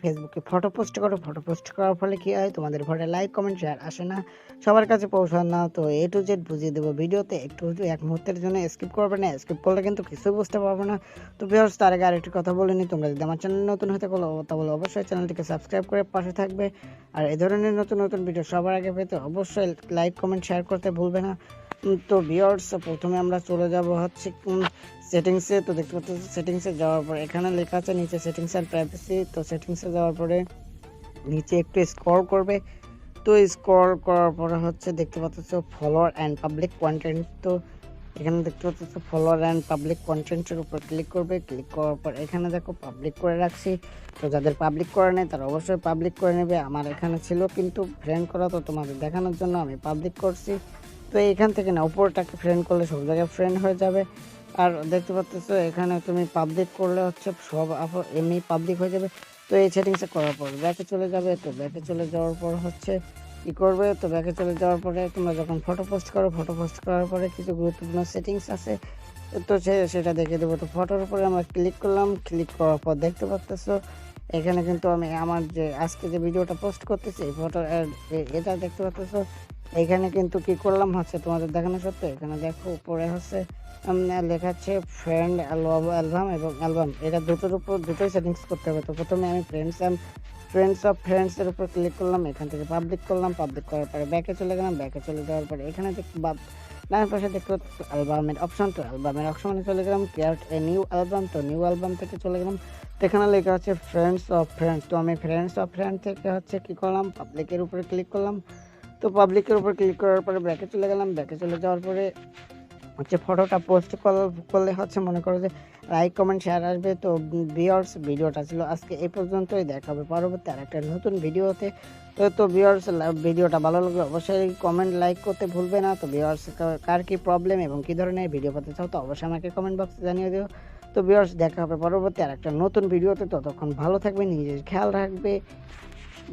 ফেসবুকে photo post করো, photo post করার ফলে কী হয়, তোমাদের ঘরে লাইক কমেন্ট শেয়ার আসে না, সবার কাছে পৌঁছায় না। তো এ টু জেড বুঝিয়ে দেবো ভিডিওতে, একটু এক মুহূর্তের জন্য স্কিপ করবে না, স্কিপ করলে কিন্তু কিছুই বুঝতে পারবে না। তো ভিউয়ার্স, তার আগে আরেকটি কথা বলে নিই, তোমরা যদি আমার চ্যানেল নতুন হতে তাহলে অবশ্যই চ্যানেলটিকে সাবস্ক্রাইব করে পাশে থাকবে। আর এই ধরনের নতুন নতুন ভিডিও সবার আগে পেতে অবশ্যই লাইক কমেন্ট শেয়ার করতে ভুলবে না। তো ভিউয়ার্স, প্রথমে আমরা চলে যাব হচ্ছে সেটিংসে। তো দেখতে পাচ্ছ সেটিংসে যাওয়ার পর এখানে লেখা আছে নিচে সেটিংস অ্যান্ড প্রাইভেসি। তো সেটিংসে যাওয়ার পরে নিচে একটু স্ক্রল করবে। তো স্ক্রল করার পরে হচ্ছে দেখতে পাচ্ছ ফলোয়ার অ্যান্ড পাবলিক কন্টেন্ট। তো এখানে দেখতে পাচ্ছ ফলোয়ার অ্যান্ড পাবলিক কন্টেন্টের উপর ক্লিক করবে। ক্লিক করার পর এখানে দেখো পাবলিক করে রাখছি। তো যাদের পাবলিক করে নেয় তারা অবশ্যই পাবলিক করে নেবে। আমার এখানে ছিল কিন্তু ফ্রেন্ড করা, তো তোমাদের দেখানোর জন্য আমি পাবলিক করছি। তো এখান থেকে না উপরটাকে ফ্রেন্ড করলে সব জায়গায় ফ্রেন্ড হয়ে যাবে। আর দেখতে পাচ্ছ এখানে তুমি পাবলিক করলে হচ্ছে সব এমনি পাবলিক হয়ে যাবে। তো এই সেটিংসে করার পর ব্যাকে চলে যাবে। তো ব্যাকে চলে যাওয়ার পর হচ্ছে কী করবে, তো ব্যাকে চলে যাওয়ার পরে তোমরা যখন ফটো পোস্ট করো, ফটো পোস্ট করার পরে কিছু গুরুত্বপূর্ণ সেটিংস আছে, তো সেটা দেখে দেবো। তো ফটোর উপরে আমরা ক্লিক করলাম। ক্লিক করার পর দেখতে পাচ্ছ এখানে কিন্তু আমি আমার যে আজকে যে ভিডিওটা পোস্ট করতেছি এই ফটো এটা দেখতে পাচ্ছ। এখানে কিন্তু কি করলাম হচ্ছে তোমাদের দেখানো সত্ত্বে এখানে দেখো উপরে হচ্ছে লেখা আছে ফ্রেন্ড অ্যালবাম এবং অ্যালবাম, এটা দুটোর উপর দুটোই সেটিংস করতে হবে। তো প্রথমে আমি ফ্রেন্ডসের উপর ক্লিক করলাম, এখান থেকে পাবলিক করলাম। পাবলিক করার পরে ব্যাকে চলে গেলাম। ব্যাকে চলে যাওয়ার পরে এখানে ডান পাশে দেখতে পাচ্ছি অ্যালবামের অপশন। তো অ্যালবামের অপশনে চলে গেলাম, ক্রিয়েট এ নিউ অ্যালবাম। তো নিউ অ্যালবাম থেকে চলে গেলাম। তো এখানে লেখা আছে ফ্রেন্ডস অফ ফ্রেন্ডস। তো আমি ফ্রেন্ডস অফ ফ্রেন্ড থেকে হচ্ছে কি করলাম, পাবলিকের উপরে ক্লিক করলাম। তো পাবলিকের উপর ক্লিক করার পরে ব্যাকে চলে গেলাম। ব্যাকে চলে যাওয়ার পরে হচ্ছে ফটোটা পোস্ট করলে হচ্ছে মনে করো যে লাইক কমেন্ট শেয়ার আসবে। তো ভিউয়ার্স, ভিডিওটা ছিল আজকে এই পর্যন্তই, দেখা হবে পরবর্তী আর একটা নতুন ভিডিওতে। তো ভিউয়ার্স, ভিডিওটা ভালো লাগলে অবশ্যই কমেন্ট লাইক করতে ভুলবে না। তো ভিউয়ার্স, কার কী প্রবলেম এবং কী ধরনের ভিডিও পেতে চাও তো অবশ্যই আমাকে কমেন্ট বক্সে জানিয়ে দিও। তো ভিউয়ার্স, দেখা হবে পরবর্তী আর একটা নতুন ভিডিওতে। ততক্ষণ ভালো থাকবে, নিজের খেয়াল রাখবে।